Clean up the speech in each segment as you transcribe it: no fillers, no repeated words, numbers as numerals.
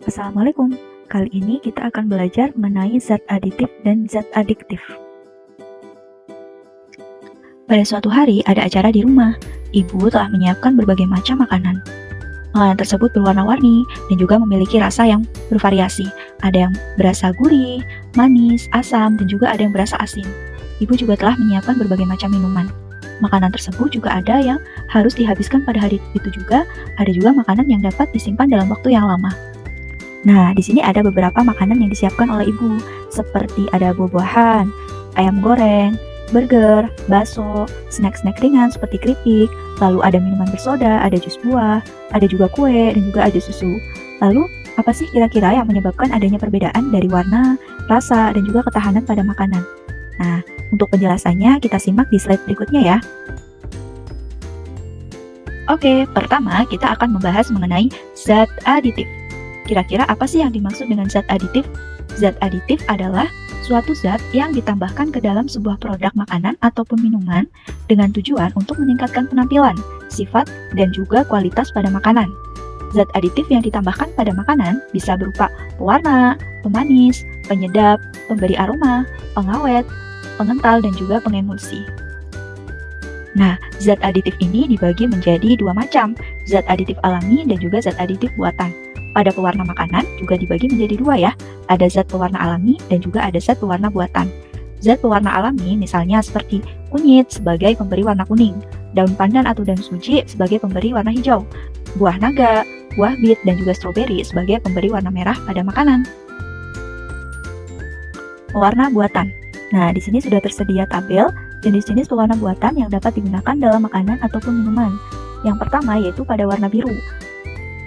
Assalamualaikum. Kali ini kita akan belajar mengenai zat aditif dan zat adiktif. Pada suatu hari ada acara di rumah. Ibu telah menyiapkan berbagai macam makanan. Makanan tersebut berwarna-warni dan juga memiliki rasa yang bervariasi. Ada yang berasa gurih, manis, asam, dan juga ada yang berasa asin. Ibu juga telah menyiapkan berbagai macam minuman. Makanan tersebut juga ada yang harus dihabiskan pada hari itu juga, ada juga makanan yang dapat disimpan dalam waktu yang lama. Nah, di sini ada beberapa makanan yang disiapkan oleh ibu, seperti ada buah-buahan, ayam goreng, burger, bakso, snack-snack ringan seperti keripik, lalu ada minuman bersoda, ada jus buah, ada juga kue, dan juga ada susu. Lalu, apa sih kira-kira yang menyebabkan adanya perbedaan dari warna, rasa, dan juga ketahanan pada makanan? Nah, untuk penjelasannya kita simak di slide berikutnya ya. Oke, pertama kita akan membahas mengenai zat aditif. Kira-kira apa sih yang dimaksud dengan zat aditif? Zat aditif adalah suatu zat yang ditambahkan ke dalam sebuah produk makanan ataupun minuman dengan tujuan untuk meningkatkan penampilan, sifat, dan juga kualitas pada makanan. Zat aditif yang ditambahkan pada makanan bisa berupa pewarna, pemanis, penyedap, pemberi aroma, pengawet, pengental, dan juga pengemulsi. Nah, zat aditif ini dibagi menjadi dua macam, zat aditif alami dan juga zat aditif buatan. Pada pewarna makanan juga dibagi menjadi dua ya, ada zat pewarna alami dan juga ada zat pewarna buatan. Zat pewarna alami misalnya seperti kunyit sebagai pemberi warna kuning, daun pandan atau daun suji sebagai pemberi warna hijau, buah naga, buah bit dan juga stroberi sebagai pemberi warna merah pada makanan. Pewarna buatan. Nah, di sini sudah tersedia tabel jenis-jenis pewarna buatan yang dapat digunakan dalam makanan ataupun minuman. Yang pertama yaitu pada warna biru.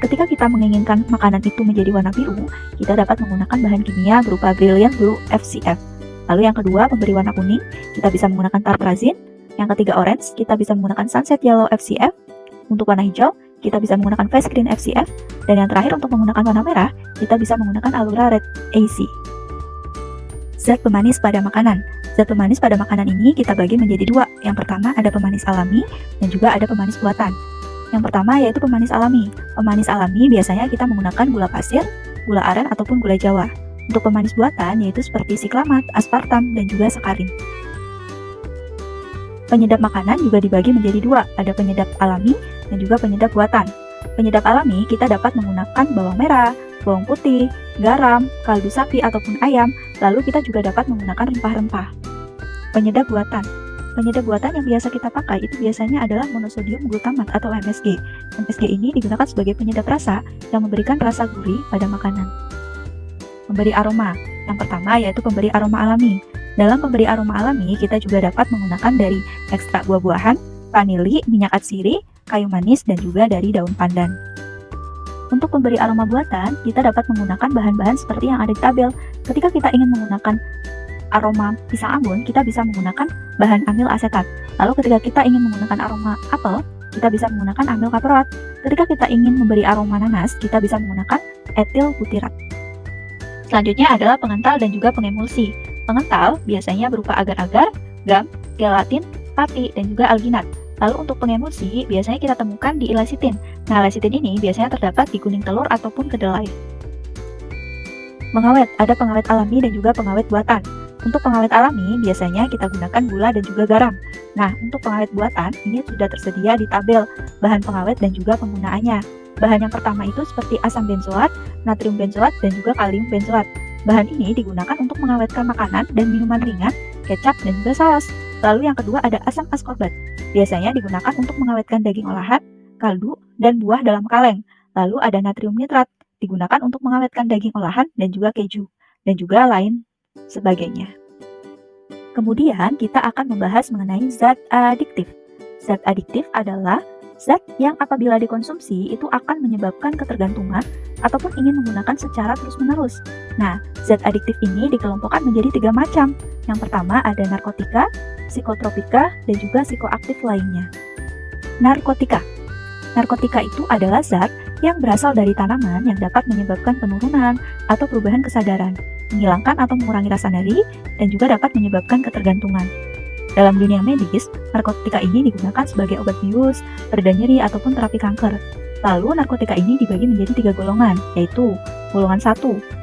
Ketika kita menginginkan makanan itu menjadi warna biru, kita dapat menggunakan bahan kimia berupa Brilliant Blue FCF. Lalu yang kedua, pemberi warna kuning, kita bisa menggunakan tartrazine. Yang ketiga, orange, kita bisa menggunakan Sunset Yellow FCF. Untuk warna hijau, kita bisa menggunakan Fast Green FCF. Dan yang terakhir, untuk menggunakan warna merah, kita bisa menggunakan Allura Red AC. Zat pemanis pada makanan. Zat pemanis pada makanan ini kita bagi menjadi dua. Yang pertama ada pemanis alami dan juga ada pemanis buatan. Yang pertama yaitu pemanis alami. Pemanis alami biasanya kita menggunakan gula pasir, gula aren ataupun gula jawa. Untuk pemanis buatan yaitu seperti siklamat, aspartam, dan juga sakarin. Penyedap makanan juga dibagi menjadi dua, ada penyedap alami dan juga penyedap buatan. Penyedap alami kita dapat menggunakan bawang merah, bawang putih, garam, kaldu sapi ataupun ayam, lalu kita juga dapat menggunakan rempah-rempah. Penyedap buatan. Penyedap buatan yang biasa kita pakai itu biasanya adalah monosodium glutamat atau MSG. MSG ini digunakan sebagai penyedap rasa yang memberikan rasa gurih pada makanan. Pemberi aroma. Yang pertama yaitu pemberi aroma alami. Dalam pemberi aroma alami kita juga dapat menggunakan dari ekstrak buah-buahan, vanili, minyak atsiri, kayu manis, dan juga dari daun pandan. Untuk pemberi aroma buatan, kita dapat menggunakan bahan-bahan seperti yang ada di tabel. Ketika kita ingin menggunakan aroma pisang ambon, kita bisa menggunakan bahan amil asetat. Lalu ketika kita ingin menggunakan aroma apel, kita bisa menggunakan amil kaproat. Ketika kita ingin memberi aroma nanas, kita bisa menggunakan etil butirat. Selanjutnya adalah pengental dan juga pengemulsi. Pengental biasanya berupa agar-agar, gam, gelatin, pati, dan juga alginat. Lalu untuk pengemulsi biasanya kita temukan di lecitin. Nah, lecitin ini biasanya terdapat di kuning telur ataupun kedelai. Pengawet, ada pengawet alami dan juga pengawet buatan. Untuk pengawet alami, biasanya kita gunakan gula dan juga garam. Nah, untuk pengawet buatan, ini sudah tersedia di tabel bahan pengawet dan juga penggunaannya. Bahan yang pertama itu seperti asam benzoat, natrium benzoat, dan juga kalium benzoat. Bahan ini digunakan untuk mengawetkan makanan dan minuman ringan, kecap, dan juga saus. Lalu yang kedua ada asam ascorbat. Biasanya digunakan untuk mengawetkan daging olahan, kaldu, dan buah dalam kaleng. Lalu ada natrium nitrat, digunakan untuk mengawetkan daging olahan dan juga keju, dan juga lain sebagainya. Kemudian kita akan membahas mengenai zat adiktif. Zat adiktif adalah zat yang apabila dikonsumsi itu akan menyebabkan ketergantungan ataupun ingin menggunakan secara terus-menerus. Nah, zat adiktif ini dikelompokkan menjadi 3 macam. Yang pertama ada narkotika, psikotropika, dan juga psikoaktif lainnya. Narkotika. Narkotika itu adalah zat yang berasal dari tanaman yang dapat menyebabkan penurunan atau perubahan kesadaran, menghilangkan atau mengurangi rasa nyeri, dan juga dapat menyebabkan ketergantungan. Dalam dunia medis, narkotika ini digunakan sebagai obat bius, pereda nyeri, ataupun terapi kanker. Lalu, narkotika ini dibagi menjadi 3 golongan, yaitu Golongan 1,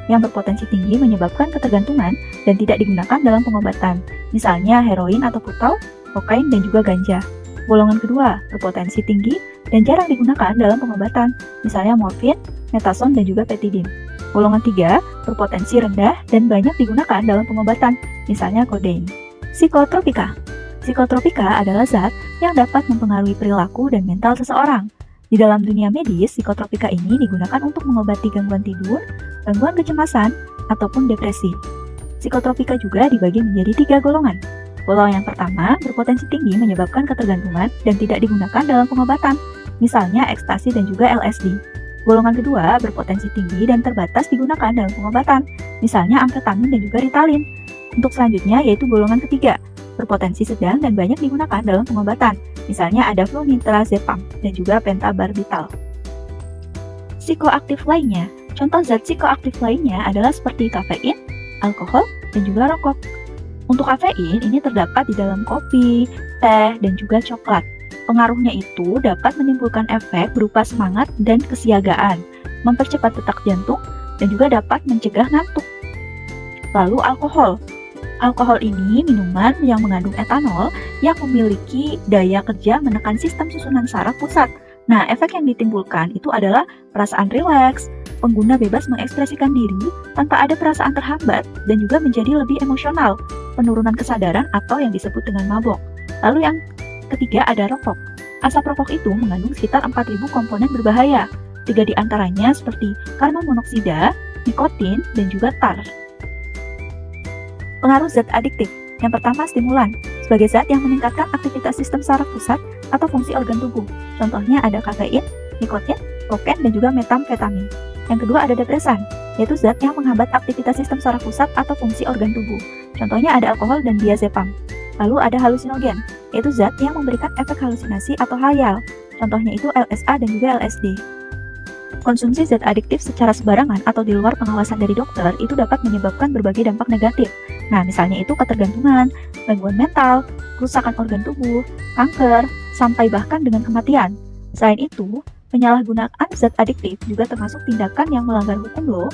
yang berpotensi tinggi menyebabkan ketergantungan dan tidak digunakan dalam pengobatan, misalnya heroin atau putau, kokain, dan juga ganja. Golongan kedua, berpotensi tinggi dan jarang digunakan dalam pengobatan, misalnya morfin, metason, dan juga petidin. Golongan 3, berpotensi rendah dan banyak digunakan dalam pengobatan, misalnya kodein. Psikotropika. Psikotropika adalah zat yang dapat mempengaruhi perilaku dan mental seseorang. Di dalam dunia medis, psikotropika ini digunakan untuk mengobati gangguan tidur, gangguan kecemasan, ataupun depresi. Psikotropika juga dibagi menjadi 3 golongan. Golongan yang pertama berpotensi tinggi menyebabkan ketergantungan dan tidak digunakan dalam pengobatan, misalnya ekstasi dan juga LSD. Golongan kedua berpotensi tinggi dan terbatas digunakan dalam pengobatan, misalnya amfetamin dan juga Ritalin. Untuk selanjutnya yaitu golongan ketiga, berpotensi sedang dan banyak digunakan dalam pengobatan, misalnya ada flunitrazepam dan juga pentobarbital. Psikoaktif lainnya, contoh zat psikoaktif lainnya adalah seperti kafein, alkohol, dan juga rokok. Untuk kafein ini terdapat di dalam kopi, teh, dan juga coklat. Pengaruhnya itu dapat menimbulkan efek berupa semangat dan kesiagaan, mempercepat detak jantung, dan juga dapat mencegah ngantuk. Lalu alkohol. Alkohol ini minuman yang mengandung etanol yang memiliki daya kerja menekan sistem susunan saraf pusat. Nah, efek yang ditimbulkan itu adalah perasaan rileks, pengguna bebas mengekspresikan diri tanpa ada perasaan terhambat dan juga menjadi lebih emosional, penurunan kesadaran atau yang disebut dengan mabok. Lalu yang ketiga ada rokok. Asap rokok itu mengandung sekitar 4.000 komponen berbahaya. 3 di antaranya seperti karbon monoksida, nikotin, dan juga tar. Pengaruh zat adiktif. Yang pertama, stimulan, sebagai zat yang meningkatkan aktivitas sistem saraf pusat atau fungsi organ tubuh. Contohnya ada kafein, nikotin, kokain, dan juga metamfetamin. Yang kedua ada depresan, yaitu zat yang menghambat aktivitas sistem saraf pusat atau fungsi organ tubuh. Contohnya ada alkohol dan diazepam. Lalu ada halusinogen, yaitu zat yang memberikan efek halusinasi atau hayal. Contohnya itu LSA dan juga LSD. Konsumsi zat adiktif secara sembarangan atau di luar pengawasan dari dokter itu dapat menyebabkan berbagai dampak negatif. Nah, misalnya itu ketergantungan, gangguan mental, kerusakan organ tubuh, kanker, sampai bahkan dengan kematian. Selain itu, penyalahgunaan zat adiktif juga termasuk tindakan yang melanggar hukum loh.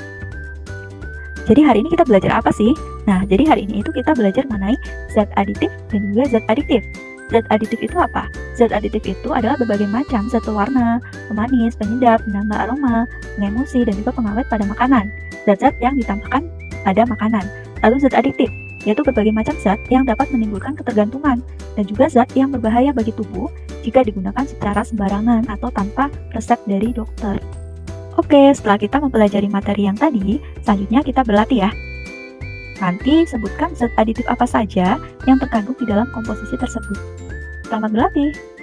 Jadi hari ini kita belajar apa sih? Nah, jadi hari ini itu kita belajar mengenai zat aditif dan juga zat adiktif. Zat aditif itu apa? Zat aditif itu adalah berbagai macam zat pewarna, pemanis, penyedap, penambah aroma, pengemulsi, dan juga pengawet pada makanan. Zat-zat yang ditambahkan pada makanan. Lalu zat adiktif, yaitu berbagai macam zat yang dapat menimbulkan ketergantungan, dan juga zat yang berbahaya bagi tubuh jika digunakan secara sembarangan atau tanpa resep dari dokter. Oke, setelah kita mempelajari materi yang tadi, selanjutnya kita berlatih ya. Nanti sebutkan zat aditif apa saja yang terkandung di dalam komposisi tersebut. Selamat berlatih!